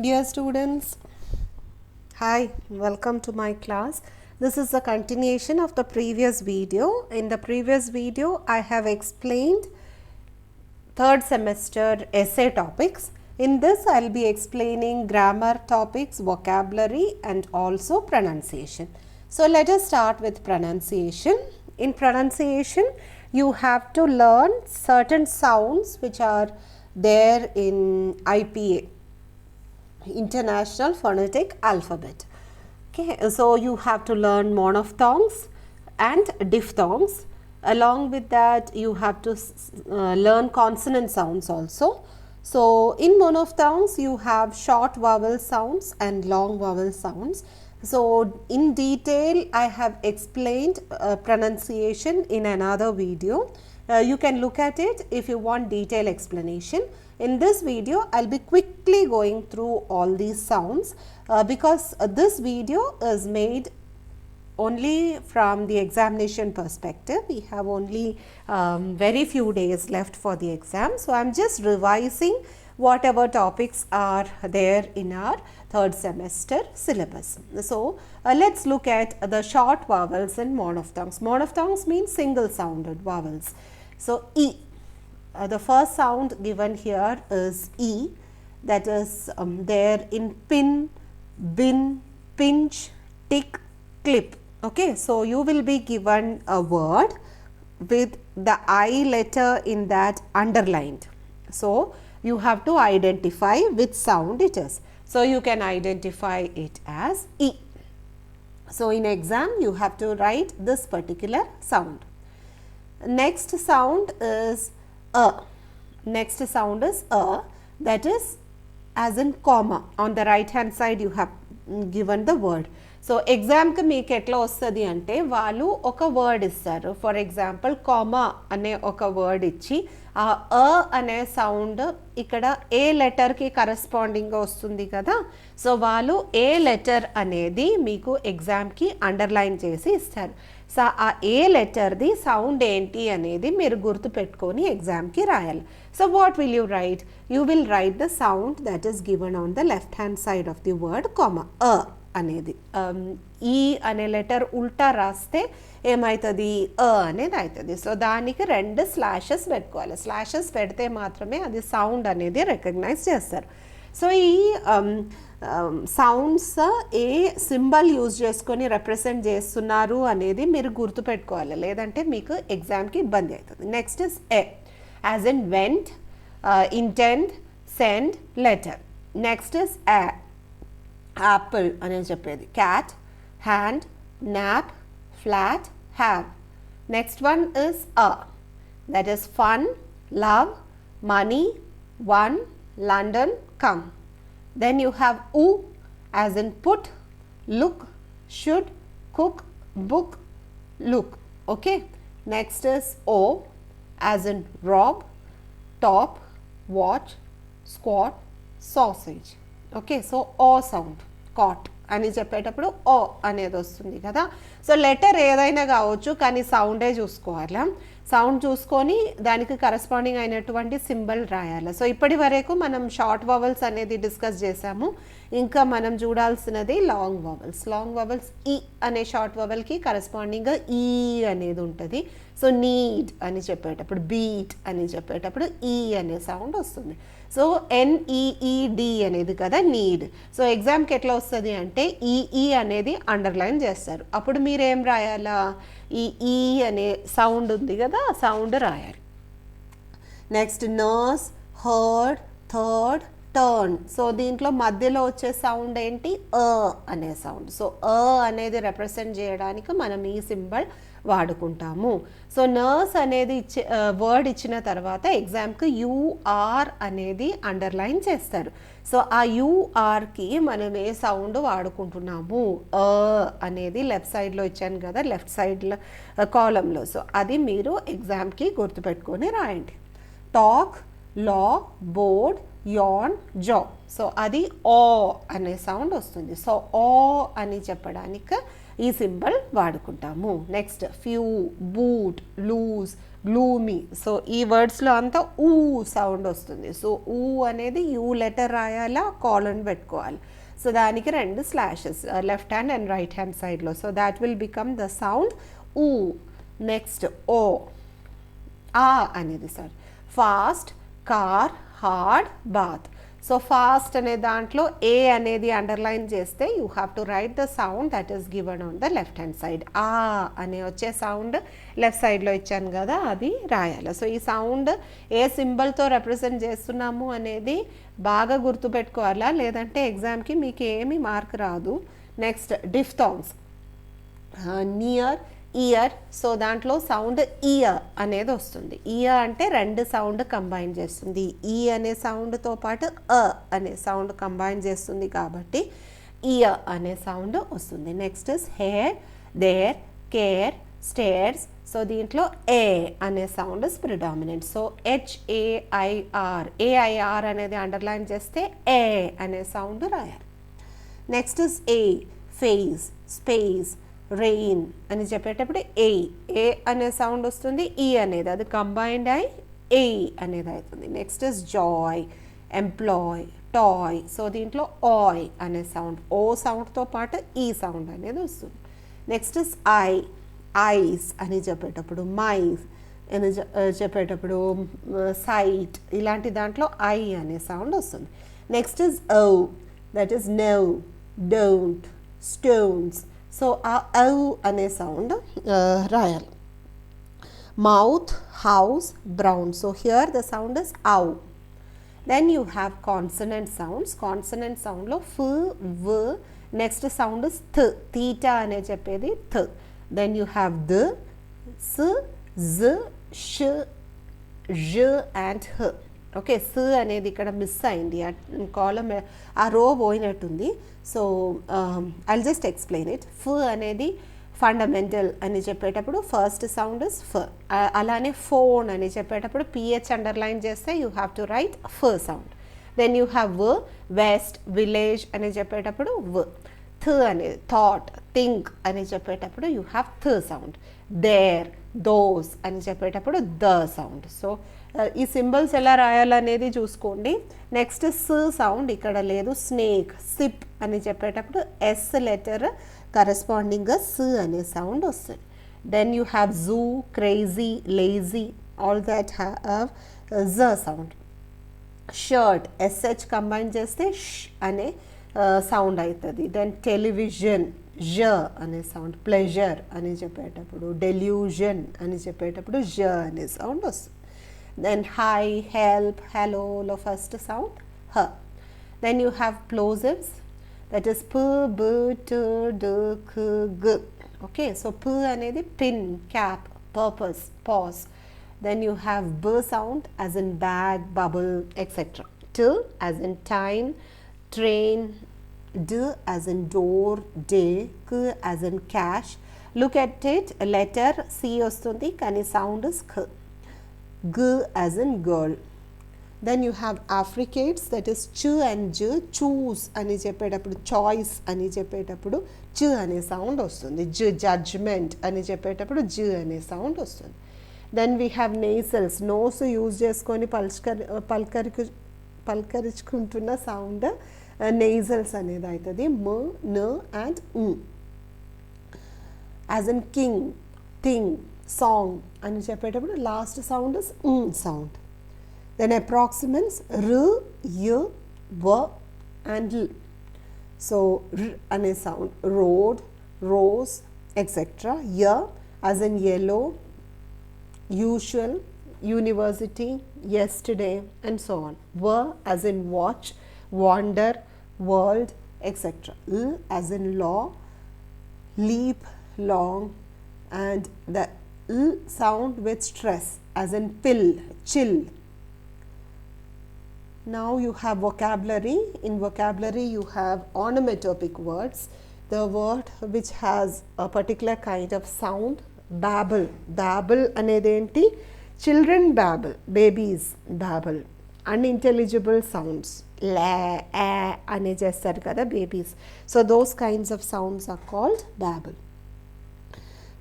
Dear students, hi, welcome to my class. This is a continuation of the previous video. In the previous video, I have explained third semester essay topics. In this, I will be explaining grammar topics, vocabulary and also pronunciation. So, let us start with pronunciation. In pronunciation, you have to learn certain sounds which are there in IPA. International Phonetic Alphabet. Okay, so you have to learn monophthongs and diphthongs. Along with that, you have to learn consonant sounds also. So in monophthongs, you have short vowel sounds and long vowel sounds. So in detail, I have explained pronunciation in another video. You can look at it if you want detailed explanation. In this video, I will be quickly going through all these sounds because this video is made only from the examination perspective. We have only very few days left for the exam. So, I am just revising whatever topics are there in our third semester syllabus. So, let us look at the short vowels and monophthongs. Monophthongs means single sounded vowels. So, E. The first sound given here is E, that is there in pin, bin, pinch, tick, clip. Okay, so you will be given a word with the I letter in that underlined. So you have to identify which sound it is. So you can identify it as E. So in exam you have to write this particular sound. Next sound is A. Next sound is A, that is as in comma. On the right hand side you have given the word. So exam ki meeku etla ostadi ante vaallu oka word istaru. For example, comma ane oka word ichi a ane sound ikkada a letter ki corresponding ga ostundi kada. So vaallu a letter anedi meeku exam ki underline chesi istaru. So ఆ ఏ లెటర్ది sound ఏంటి అనేది మీరు గుర్తు పెట్టుకొని ఎగ్జామ్కి రాయాలి. So what will you right? You will write the sound that is given on the left hand side of the word comma అనేది. ఈ అనే లెటర్ ఉల్టా రాస్తే ఏమవుతుంది? అనేది అవుతుంది. సో దానికి 2 స్లాషెస్ పెట్టుకోవాలి. స్లాషెస్ పెడితే మాత్రమే అది సౌండ్ అనేది రికగ్నైజ్ చేస్తారు. సో ఈ సౌండ్స్ ఏ సింబల్ యూజ్ చేసుకొని రిప్రజెంట్ చేస్తున్నారు అనేది మీరు గుర్తుపెట్టుకోవాలి, లేదంటే మీకు ఎగ్జామ్కి ఇబ్బంది అవుతుంది. Next is A, as in vent, intend, send, letter. Next is A, Apple అనేది చెప్పేది. Cat, hand, nap, flat, have. Next one is that is fun, love, money, one, London, come. Then you have oo as in put, look, should, cook, book, look. Okay. Next is o as in rob, top, watch, squat, sausage. Okay. So o sound, caught అని చెప్పేటప్పుడు ఓ అనేది వస్తుంది కదా. So letter ఏదైనా కావచ్చు కానీ సౌండే చూసుకోవాలి. Sound చూసుకొని దానికి కరస్పాండింగ్ అయినటువంటి సింబల్ రాయాలి. సో ఇప్పటి వరకు మనం షార్ట్ వవల్స్ అనేది డిస్కస్ చేసాము. ఇంకా మనం చూడాల్సినది లాంగ్ వవల్స్. లాంగ్ వవల్స్ ఈ అనే షార్ట్ వవల్కి కరస్పాండింగ్గా ఈ అనేది ఉంటుంది. సో నీడ్ అని చెప్పేటప్పుడు, బీట్ అని చెప్పేటప్పుడు ఈ అనే సౌండ్ వస్తుంది. సో NEED అనేది కదా నీడ్. సో ఎగ్జామ్కి ఎట్లా వస్తుంది అంటే ఈ అనేది అండర్లైన్ చేస్తారు. అప్పుడు మీరేం రాయాలా? ఈ అనే సౌండ్ ఉంది కదా, సౌండ్ రాయాలి. Next nurse, heard, third, turn. So దీంట్లో మధ్యలో వచ్చే సౌండ్ ఏంటి? అనే సౌండ్. సో అనేది రిప్రజెంట్ చేయడానికి మనం ఈ సింబల్ వాడుకుంటాము. సో నర్స్ అనేది వర్డ్ ఇచ్చిన తర్వాత ఎగ్జామ్కి UR అనేది అండర్లైన్ చేస్తారు. సో ఆ URకి మనం ఏ సౌండ్ వాడుకుంటున్నాము? అనేది లెఫ్ట్ సైడ్లో ఇచ్చాను కదా, లెఫ్ట్ సైడ్లో కాలంలో. సో అది మీరు ఎగ్జామ్కి గుర్తుపెట్టుకొని రాయండి. టాక్, లా, బోర్డ్, యాన్, జా. సో అది ఓ అనే సౌండ్ వస్తుంది. సో ఓ అని చెప్పడానికి ఈ సింబల్ వాడుకుంటాము. Next few, boot, loose, gloomy. So ఈ వర్డ్స్లో అంతా ఊ సౌండ్ వస్తుంది. సో ఊ అనేది యూ లెటర్ రాయాలా, కాలన్ పెట్టుకోవాలి. సో దానికి 2 slashes left hand and right hand సైడ్లో. So that will become the sound ఊ. నెక్స్ట్ ఓ, ఆ అనేది సార్ fast, car, hard, bath. So fast అనే దాంట్లో ఏ అనేది అండర్లైన్ చేస్తే you have to write the sound that is given on the left hand side. ఆ అనే వచ్చే సౌండ్ లెఫ్ట్ సైడ్లో ఇచ్చాను కదా, అది రాయాలి. సో ఈ సౌండ్ ఏ సింబల్తో రిప్రజెంట్ చేస్తున్నాము అనేది బాగా గుర్తుపెట్టుకోవాలా, లేదంటే ఎగ్జామ్కి మీకు ఏమీ మార్క్ రాదు. Next diphthongs, near, ear. So దాంట్లో సౌండ్ ఇయర్ అనేది వస్తుంది. ఇయర్ అంటే 2 సౌండ్ కంబైన్ చేస్తుంది. ఈ అనే సౌండ్తో పాటు అనే సౌండ్ కంబైన్ చేస్తుంది కాబట్టి ఇయర్ అనే సౌండ్ వస్తుంది. Next is hair, there, care, stairs. So దీంట్లో ఏ అనే sound is predominant. So HAIR, AIR అనేది అండర్లైన్ చేస్తే ఏ అనే సౌండ్ రాయాలి. Next is a, face, space, rain అని చెప్పేటప్పుడు ఏ అనే సౌండ్ వస్తుంది. ఈ అనేది అది కంబైన్డ్ అయి ఏ అనేది అవుతుంది. Next is joy, employ, toy. So దీంట్లో ఆయ్ అనే సౌండ్, ఓ సౌండ్తో పాటు ఈ సౌండ్ అనేది వస్తుంది. నెక్స్ట్ ఇస్ ఐస్ అని చెప్పేటప్పుడు, మైస్ అని చెప్పేటప్పుడు, సైట్, ఇలాంటి దాంట్లో ఐ అనే సౌండ్ వస్తుంది. Next is O, that is no, don't, stones. So ఆ ఔ అనే సౌండ్ రాయాలి. Mouth, house, brown. So here the sound is ఔ. Then you have consonant sounds. Consonant సౌండ్లో ఫ్, వ్. నెక్స్ట్ సౌండ్ ఇస్ థ్, తీటా అనే చెప్పేది థ్. దెన్ యూ హ్యావ్ ద, స్, జ, ష్, ž అండ్ హ్. ఓకే, స్ అనేది ఇక్కడ మిస్ అయింది, కాలం ఆ రో పోయినట్టుంది. So I'll just explain it. ఫ్ అనేది ఫండమెంటల్ అని చెప్పేటప్పుడు ఫస్ట్ సౌండ్ ఇస్ ఫ్. అలానే ఫోన్ అని చెప్పేటప్పుడు PH అండర్లైన్ చేస్తే యూ హ్యావ్ టు రైట్ ఫ్ సౌండ్. దెన్ యూ హ్యావ్ వ్, వెస్ట్, విలేజ్ అని చెప్పేటప్పుడు వ్. థ్ అనేది థాట్, థింక్ అని చెప్పేటప్పుడు యూ హ్యావ్ థ్ సౌండ్. దేర్, దోస్ అని చెప్పేటప్పుడు ద సౌండ్. సో ఈ సింబల్స్ ఎలా రాయాలనేది చూసుకోండి. నెక్స్ట్ స్ సౌండ్ ఇక్కడ లేదు. స్నేక్, సిప్ అని చెప్పేటప్పుడు ఎస్ లెటర్ కరెస్పాండింగ్గా స్ అనే సౌండ్ వస్తుంది. Then you have zoo, crazy, lazy, all that have జ సౌండ్. షర్ట్, SH కంబైన్ చేస్తే ష్ అనే సౌండ్ అవుతుంది. దెన్ టెలివిజన్, ž అనే సౌండ్. ప్లెజర్ అని చెప్పేటప్పుడు, డెల్యూజన్ అని చెప్పేటప్పుడు ž అనే సౌండ్ వస్తుంది. Then hi, help, hello లో ఫస్ట్ సౌండ్ హ. Then you have plosives, that is p, b, t, d, k, g. Okay, so p అనేది pin, cap, purpose, pause. Then you have b sound as in bag, bubble, etc. T as in time, train, d as in door, day, k as in cash. Look at it, letter C వస్తుంది కానీ sound is k. G as in girl. Then you have affricates, that is ch and j. Choose అని చెప్పేటప్పుడు, choice అని చెప్పేటప్పుడు ch అనే sound వస్తుంది. judgment అని చెప్పేటప్పుడు j అనే సౌండ్ వస్తుంది. Then we have nasals, nose use చేసుకొని పల్కరించుకుంటున్న సౌండ్ nasals అనేది అవుతుంది. m, n and n. As in king, thing, song అని చెప్పేటప్పుడు last sound is sound. Then approximates r, y, w and l. So r అనే sound road, rose etcetera. y as in yellow, usual, university, yesterday and so on. w as in watch, wander, world etc. l as in law, leap, long, and the l sound with stress as in pill, chill. Now you have vocabulary. In vocabulary you have onomatopoeic words. The word which has a particular kind of sound, babble. Babble అనేది ఏంటి? Children babble, babies babble. Unintelligible sounds, la, a అనే చేస్తారు కదా babies. So those kinds of sounds are called babble.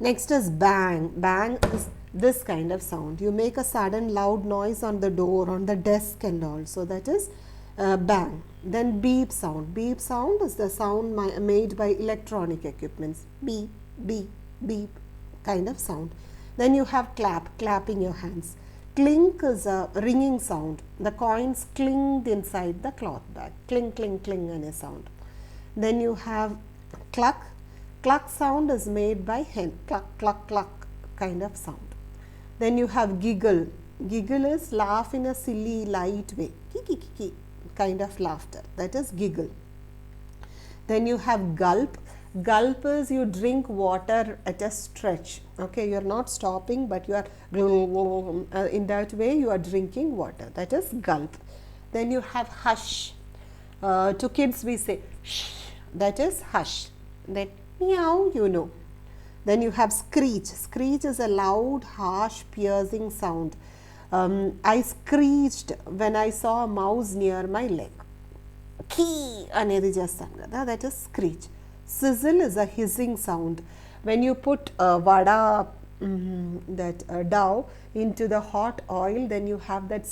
Next is bang. Bang is this kind of sound. You make a sudden loud noise on the door, on the desk and all. So that is bang. Then beep sound. Beep sound is the sound made by electronic equipments. Beep, beep, beep kind of sound. Then you have clap, clapping your hands. Clink is a ringing sound. The coins clinged inside the cloth bag. Clink, clink, cling and a sound. Then you have cluck. Cluck sound is made by hen. Cluck, cluck, cluck kind of sound. Then you have giggle. Giggle is laugh in a silly, light way. Kiki, kiki kind of laughter. That is giggle. Then you have gulp. Gulp is you drink water at a stretch. Okay, you are not stopping, but you are in that way you are drinking water. That is gulp. Then you have hush. To kids we say shh. That is hush. Then meow, you know. Then you have screech. Screech is a loud, harsh, piercing sound. I screeched when I saw a mouse near my leg. Key anedi chestam kada, that is screech. Sizzle is a hissing sound. When you put vada, dough into the hot oil, then you have that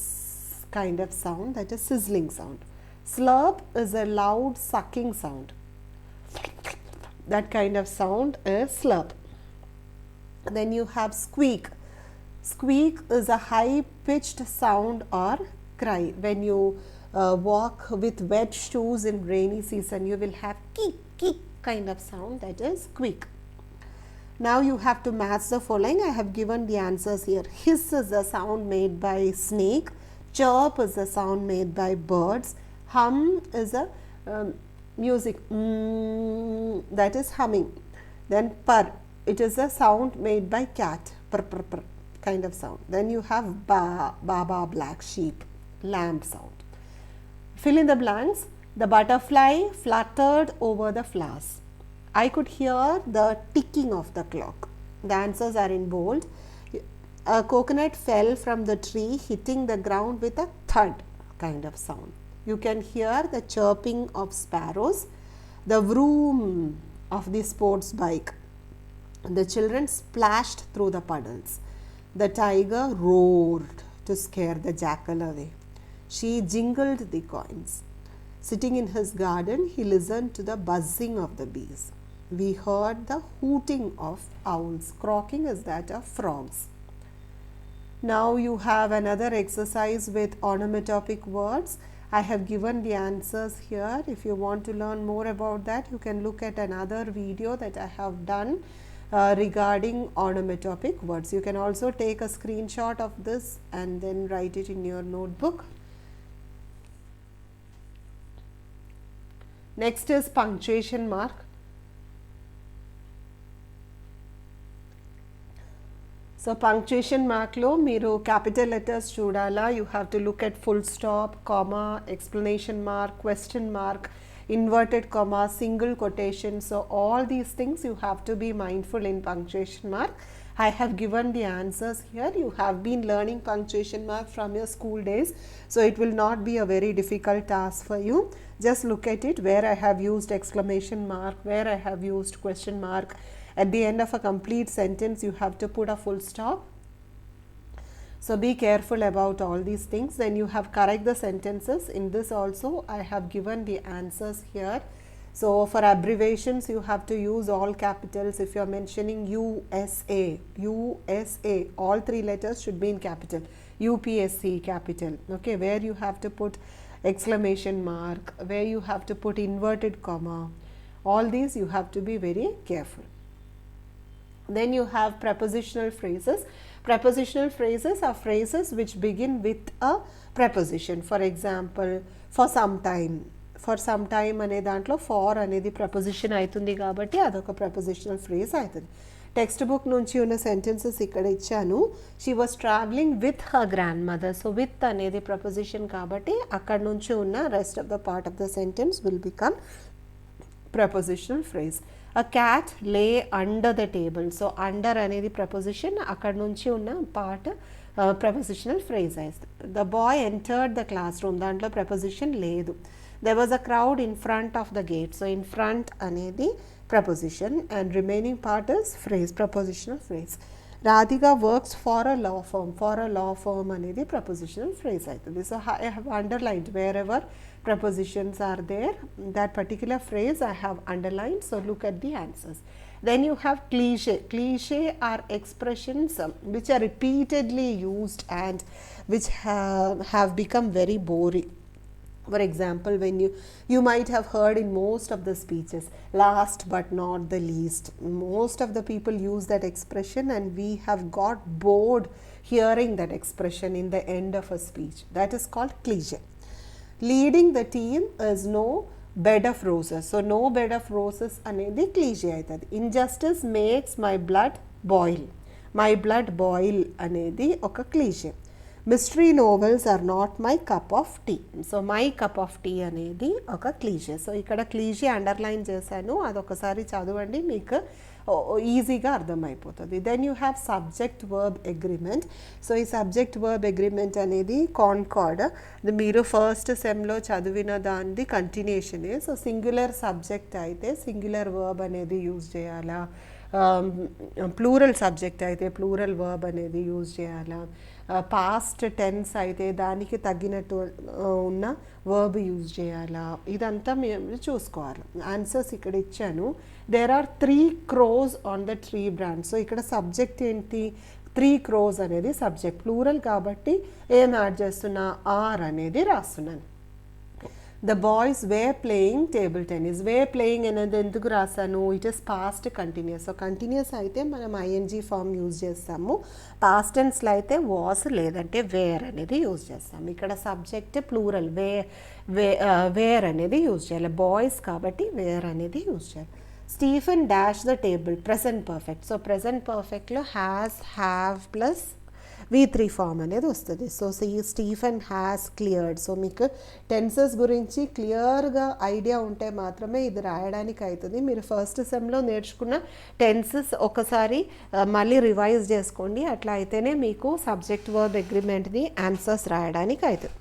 kind of sound, that is sizzling sound. Slurp is a loud sucking sound. That kind of sound is slurp. Then you have squeak. Squeak is a high pitched sound or cry. When you walk with wet shoes in rainy season, you will have keek, keek kind of sound, that is squeak. Now you have to match the following. I have given the answers here. Hiss is a sound made by snake. Chirp is a sound made by birds. Hum is a music, that is humming. Then purr, it is a sound made by cat, purr, purr, purr kind of sound. Then you have ba, baba, black sheep, lamb sound. Fill in the blanks. The butterfly fluttered over the flowers. I could hear the ticking of the clock. The answers are in bold. A coconut fell from the tree, hitting the ground with a thud kind of sound. You can hear the chirping of sparrows, the vroom of the sports bike. The children splashed through the puddles. The tiger roared to scare the jackal away. She jingled the coins. Sitting in his garden, he listened to the buzzing of the bees. We heard the hooting of owls. Croaking is that of frogs. Now you have another exercise with onomatopic words. I have given the answers here. If you want to learn more about that, you can look at another video that I have done regarding onomatopic words. You can also take a screenshot of this and then write it in your notebook. Next is punctuation mark. So punctuation mark lo meeru capital letters chudala. You have to look at full stop, comma, exclamation mark, question mark, inverted comma, single quotation. So all these things you have to be mindful in punctuation mark. I have given the answers here. You have been learning punctuation mark from your school days, so it will not be a very difficult task for you. Just look at it, where I have used exclamation mark, where I have used question mark. At the end of a complete sentence, you have to put a full stop. So be careful about all these things. Then you have correct the sentences. In this also, I have given the answers here. So for abbreviations, you have to use all capitals. If you are mentioning USA, USA, all three letters should be in capital. UPSC, capital. Okay, where you have to put exclamation mark, where you have to put inverted comma. All these you have to be very careful. Then you have prepositional phrases. Prepositional phrases are phrases which begin with a preposition. For example, for some time. For some time ane dantlo for anedi preposition aitundi kabatti adoka prepositional phrase aitundi. Text book nunchi unna sentences ikkada ichchanu. She was traveling with her grandmother. So with anedi preposition kabatti akkada nunchi unna rest of the part of the sentence will become prepositional phrase. A cat lay under the table. So under anedi preposition, akkada nunchi unna part prepositional phrase. The boy entered the classroom. Dantlo preposition ledu. There was a crowd in front of the gate. So in front anedi preposition, and remaining part is phrase, prepositional phrase. Radhika works for a law firm. For a law firm అనేది prepositional phrase అవుతుంది. So I have underlined wherever prepositions are there, that particular phrase I have underlined. So look at the answers. Then you have cliche. Cliche are expressions which are repeatedly used and which have become very boring. For example, when you might have heard in most of the speeches, last but not the least. Most of the people use that expression and we have got bored hearing that expression in the end of a speech. That is called cliche. Leading the team is no bed of roses. So no bed of roses అనేది cliche అవుతుంది. Injustice makes my blood boil. My blood boil అనేది ఒక cliche. Mystery novels are not my cup of tea. So my cup of tea అనేది ఒక cliche. So ఇక్కడ cliche underline చేశాను, అదొకసారి చదవండి, మీకు ఈజీగా అర్థమైపోతుంది. Then you have subject verb agreement. So ఈ సబ్జెక్ట్ వర్బ్ అగ్రిమెంట్ అనేది కాన్కార్డ్, మీరు ఫస్ట్ సెమ్లో చదివిన దానిది కంటిన్యూషనే. సో సింగులర్ సబ్జెక్ట్ అయితే సింగులర్ వర్బ్ అనేది యూజ్ చేయాలా, ప్లూరల్ సబ్జెక్ట్ అయితే ప్లూరల్ వర్బ్ అనేది యూజ్ చేయాలా, పాస్ట్ టెన్స్ అయితే దానికి తగ్గినట్టు ఉన్న వర్బ్ యూజ్ చేయాలా, ఇదంతా మేము చూసుకోవాలి. ఆన్సర్స్ ఇక్కడ ఇచ్చాను. There are 3 crows on the tree branch. So ఇక్కడ సబ్జెక్ట్ ఏంటి, 3 crows అనేది సబ్జెక్ట్, ప్లూరల్ కాబట్టి ఏం యాడ్ చేస్తున్నా, ఆర్ అనేది రాస్తున్నాను. The boys were playing table tennis. Were playing అనేది ఎందుకు రాసాను, it is past continuous. So continuous అయితే మనం ఐఎన్జీ ఫామ్ యూజ్ చేస్తాము, పాస్ట్ టెన్స్లో అయితే వాస్ లేదంటే వేర్ అనేది యూజ్ చేస్తాము. ఇక్కడ సబ్జెక్ట్ ప్లూరల్, వేర్ అనేది యూజ్ చేయాలి, బాయ్స్ కాబట్టి వేర్ అనేది యూజ్ చేయాలి. Stephen dash the table, present perfect. So present పర్ఫెక్ట్లో has, have plus V3 form అనేది వస్తుంది. So Stephen has cleared. So మీకు టెన్సెస్ గురించి క్లియర్గా ఐడియా ఉంటే మాత్రమే ఇది రాయడానికి అవుతుంది. మీరు ఫస్ట్ సెమ్లో నేర్చుకున్న టెన్సెస్ ఒకసారి మళ్ళీ రివైజ్ చేసుకోండి, అట్లా అయితేనే మీకు సబ్జెక్ట్ వర్బ్ అగ్రిమెంట్ది ఆన్సర్స్ రాయడానికి అవుతుంది.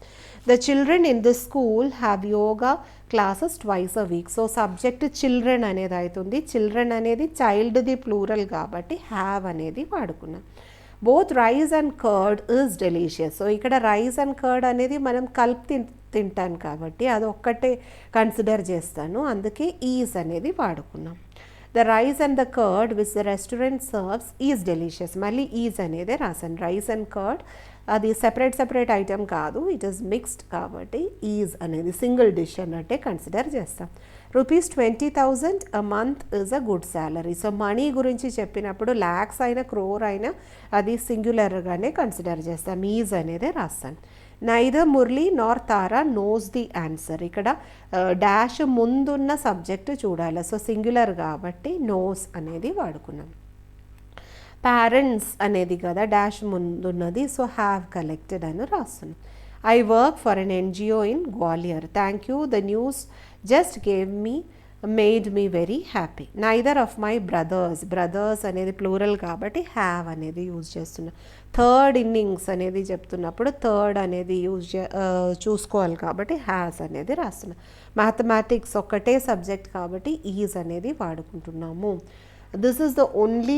The children in this school have yoga classes twice a week. So subject children అనేది అవుతుంది. చిల్డ్రన్ అనేది చైల్డ్ది ప్లూరల్ కాబట్టి హ్యావ్ అనేది వాడుకున్నాం. Both rice and curd is delicious. So ఇక్కడ రైస్ అండ్ కర్డ్ అనేది మనం కలిపి తింటాను కాబట్టి అది ఒక్కటే కన్సిడర్ చేస్తాను, అందుకే ఈజ్ అనేది వాడుకున్నాం. The rice and the curd which the restaurant serves is delicious. మళ్ళీ ఈజ్ అనేది రాశాను. రైస్ అండ్ కర్డ్ అది సెపరేట్ ఐటెం కాదు, ఇట్ ఈస్ మిక్స్డ్ కాబట్టి ఈజ్ అనేది సింగిల్ డిష్ అన్నట్టే కన్సిడర్ చేస్తాం. ₹20,000 a month is a good salary. So money గురించి చెప్పినప్పుడు ల్యాక్స్ అయినా క్రోర్ అయినా అది సింగులర్గానే కన్సిడర్ చేస్తాం, ఈజ్ అనేది రాస్తాను. Neither Murali Nar Tara knows the answer. ఇక్కడ డాష్ ముందున్న సబ్జెక్టు చూడాలి, సో సింగులర్ కాబట్టి నోస్ అనేది వాడుకున్నాం. పేరెంట్స్ అనేది కదా డాష్ ముందున్నది, సో హ్యావ్ కలెక్టెడ్ అని రాస్తున్నాం. I work for an NGO in Gwalior. Thank you. The news just made me very happy. Neither of my brothers అనేది ప్లూరల్ కాబట్టి హ్యావ్ అనేది యూజ్ చేస్తున్నా. థర్డ్ ఇన్నింగ్స్ అనేది చెప్తున్నప్పుడు థర్డ్ అనేది చూసుకోవాలి కాబట్టి హ్యాస్ అనేది రాస్తున్నా. మ్యాథమెటిక్స్ ఒక్కటే సబ్జెక్ట్ కాబట్టి ఈజ్ అనేది వాడుకుంటున్నాము. This is the only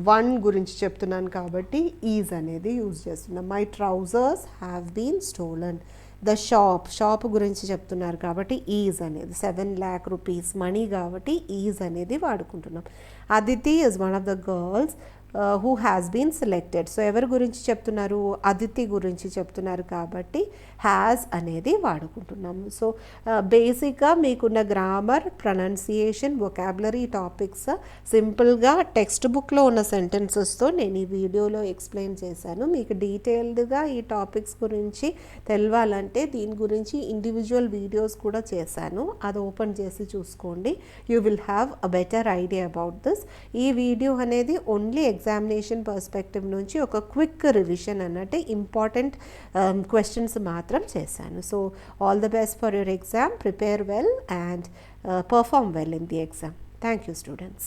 one గురించి చెప్తున్నాను కాబట్టి ఈజ్ అనేది యూజ్ చేస్తున్నాం. My trousers have been stolen. The shop గురించి చెప్తున్నారు కాబట్టి ఈజ్ అనేది 7 lakh rupees మనీ కాబట్టి ఈజ్ అనేది వాడుకుంటున్నాం. Aditi is one of the girls who has been selected. So ఎవరి గురించి చెప్తున్నారు, అదితి గురించి చెప్తున్నారు కాబట్టి హ్యాస్ అనేది వాడుకుంటున్నాము. సో బేసిక్గా మీకున్న గ్రామర్, ప్రొనౌన్సియేషన్, వొకాబులరీ టాపిక్స్ సింపుల్గా టెక్స్ట్ బుక్లో ఉన్న సెంటెన్సెస్తో నేను ఈ వీడియోలో ఎక్స్ప్లెయిన్ చేశాను. మీకు డీటెయిల్డ్గా ఈ టాపిక్స్ గురించి తెలవాలంటే దీని గురించి ఇండివిజువల్ వీడియోస్ కూడా చేశాను, అది ఓపెన్ చేసి చూసుకోండి. You will have a better idea about this. ఈ వీడియో అనేది ఓన్లీ ఎగ్జామినేషన్ పర్స్పెక్టివ్ నుంచి ఒక క్విక్ రివిజన్ అన్నట్టు ఇంపార్టెంట్ క్వశ్చన్స్ మాత్రం చేశాను. So all the best for your exam. Prepare well and perform well in the exam. Thank you, students.